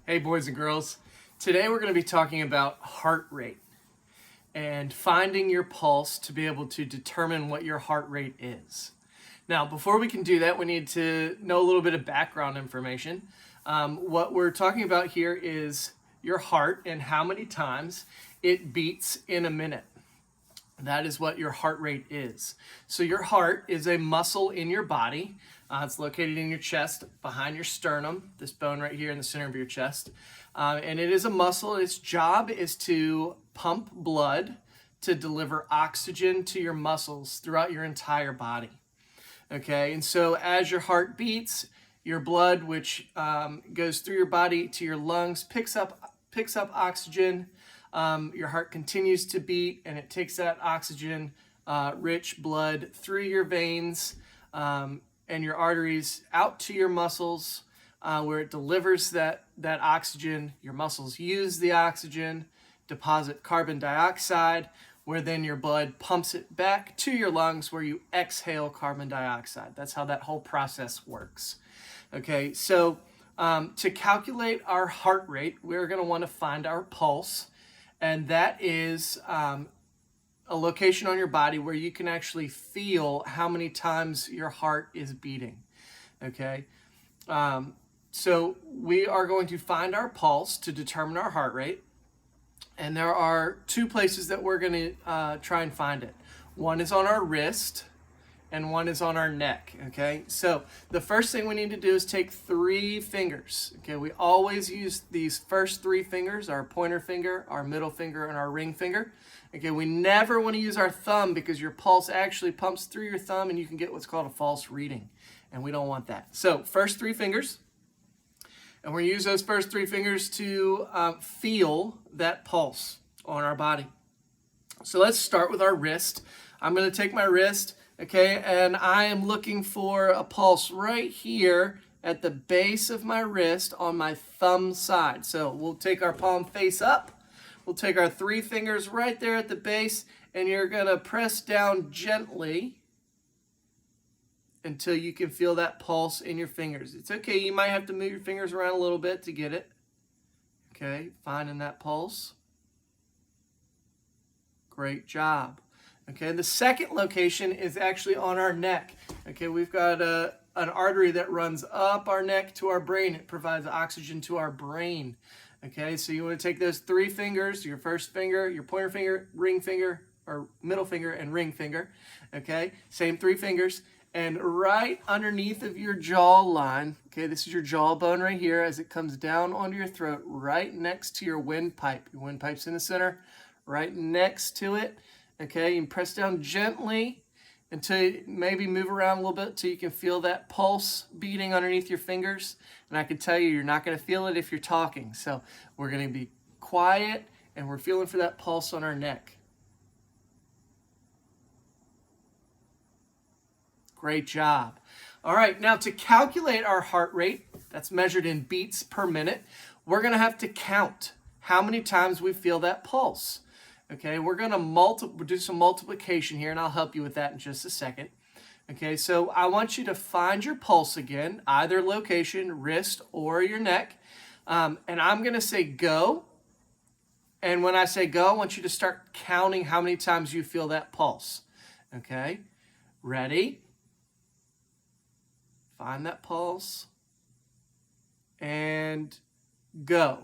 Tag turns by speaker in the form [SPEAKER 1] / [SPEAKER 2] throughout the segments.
[SPEAKER 1] Hey boys and girls, today we're going to be talking about heart rate and finding your pulse to be able to determine what your heart rate is. Now, before we can do that, we need to know a little bit of background information. What we're talking about here is your heart and how many times it beats in a minute. That is what your heart rate is. So your heart is a muscle in your body. It's located in your chest, behind your sternum, this bone right here in the center of your chest. And it is a muscle. Its job is to pump blood to deliver oxygen to your muscles throughout your entire body. Okay, and so as your heart beats, your blood, which goes through your body to your lungs, picks up oxygen. Your heart continues to beat, and it takes that oxygen rich blood through your veins and your arteries out to your muscles, where it delivers that oxygen. Your muscles use the oxygen, deposit carbon dioxide, where then your blood pumps it back to your lungs, where you exhale carbon dioxide. That's how that whole process works. Okay, so to calculate our heart rate, we're going to want to find our pulse, and that is a location on your body where you can actually feel how many times your heart is beating. Okay, so we are going to find our pulse to determine our heart rate, and there are two places that we're going to try and find it. One is on our wrist, and one is on our neck. Okay, so the first thing we need to do is take 3 fingers. Okay, we always use these first 3 fingers, our pointer finger, our middle finger, and our ring finger. Okay, we never want to use our thumb because your pulse actually pumps through your thumb and you can get what's called a false reading, and we don't want that. So first 3 fingers, and we're going to use those first 3 fingers to feel that pulse on our body. So let's start with our wrist. I'm going to take my wrist. Okay, and I am looking for a pulse right here at the base of my wrist on my thumb side. So we'll take our palm face up. We'll take our 3 fingers right there at the base, and you're going to press down gently until you can feel that pulse in your fingers. It's okay, you might have to move your fingers around a little bit to get it. Okay, finding that pulse. Great job. Okay, the second location is actually on our neck. Okay, we've got an artery that runs up our neck to our brain. It provides oxygen to our brain. Okay, so you want to take those 3 fingers, your first finger, your pointer finger, ring finger, or middle finger and ring finger. Okay, same 3 fingers. And right underneath of your jaw line, okay, this is your jawbone right here as it comes down onto your throat, right next to your windpipe. Your windpipe's in the center, right next to it. Okay, you can press down gently until you maybe move around a little bit until you can feel that pulse beating underneath your fingers. And I can tell you, you're not going to feel it if you're talking. So we're going to be quiet and we're feeling for that pulse on our neck. Great job. All right, now to calculate our heart rate, that's measured in beats per minute, we're going to have to count how many times we feel that pulse. Okay, we're going to do some multiplication here, and I'll help you with that in just a second. Okay, so I want you to find your pulse again, either location, wrist or your neck. And I'm going to say go. And when I say go, I want you to start counting how many times you feel that pulse. Okay, ready? Find that pulse. And go.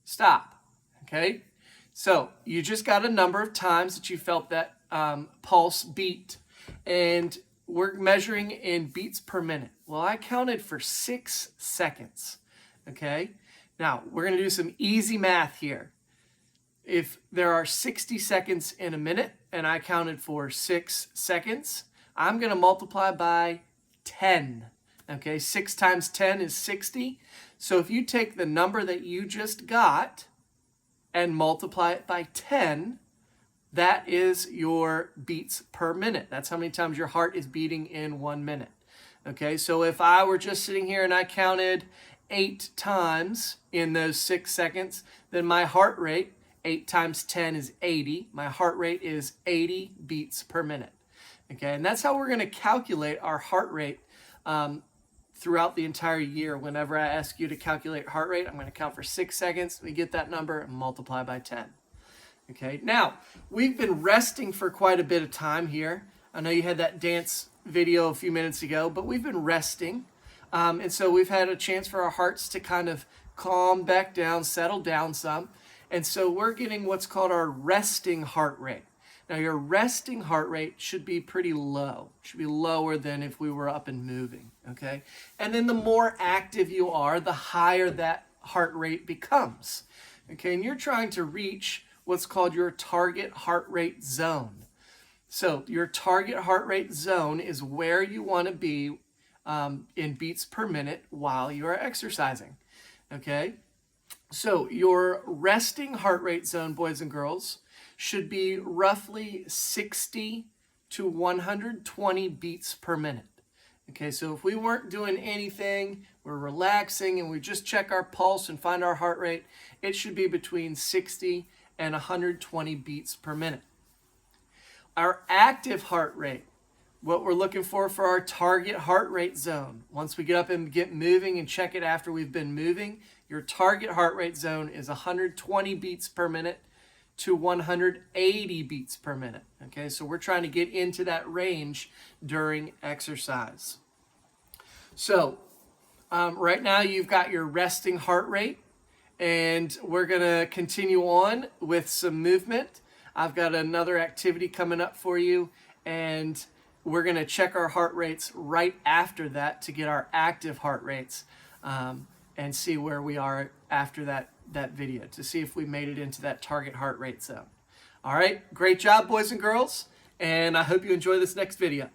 [SPEAKER 1] Stop. Okay, so you just got a number of times that you felt that pulse beat, and we're measuring in beats per minute. Well, I counted for 6 seconds. Okay, now we're going to do some easy math here. If there are 60 seconds in a minute and I counted for 6 seconds, I'm going to multiply by 10. Okay, 6 times 10 is 60. So if you take the number that you just got and multiply it by 10, that is your beats per minute. That's how many times your heart is beating in 1 minute. Okay, so if I were just sitting here and I counted 8 times in those 6 seconds, then my heart rate, 8 times 10 is 80. My heart rate is 80 beats per minute. Okay, and that's how we're going to calculate our heart rate throughout the entire year. Whenever I ask you to calculate heart rate, I'm going to count for 6 seconds. We get that number and multiply by 10. Okay, now we've been resting for quite a bit of time here. I know you had that dance video a few minutes ago, but we've been resting. And so we've had a chance for our hearts to kind of calm back down, settle down some. And so we're getting what's called our resting heart rate. Now your resting heart rate should be pretty low. It should be lower than if we were up and moving, okay? And then the more active you are, the higher that heart rate becomes, okay? And you're trying to reach what's called your target heart rate zone. So your target heart rate zone is where you want to be in beats per minute while you are exercising, okay? So your resting heart rate zone, boys and girls, should be roughly 60 to 120 beats per minute. Okay, so if we weren't doing anything, we're relaxing and we just check our pulse and find our heart rate, it should be between 60 and 120 beats per minute. Our active heart rate, what we're looking for our target heart rate zone. Once we get up and get moving and check it after we've been moving, your target heart rate zone is 120 beats per minute to 180 beats per minute. Okay, so we're trying to get into that range during exercise. So right now you've got your resting heart rate, and we're gonna continue on with some movement. I've got another activity coming up for you, and we're gonna check our heart rates right after that to get our active heart rates and see where we are after that video to see if we made it into that target heart rate zone. All right, great job, boys and girls, and I hope you enjoy this next video.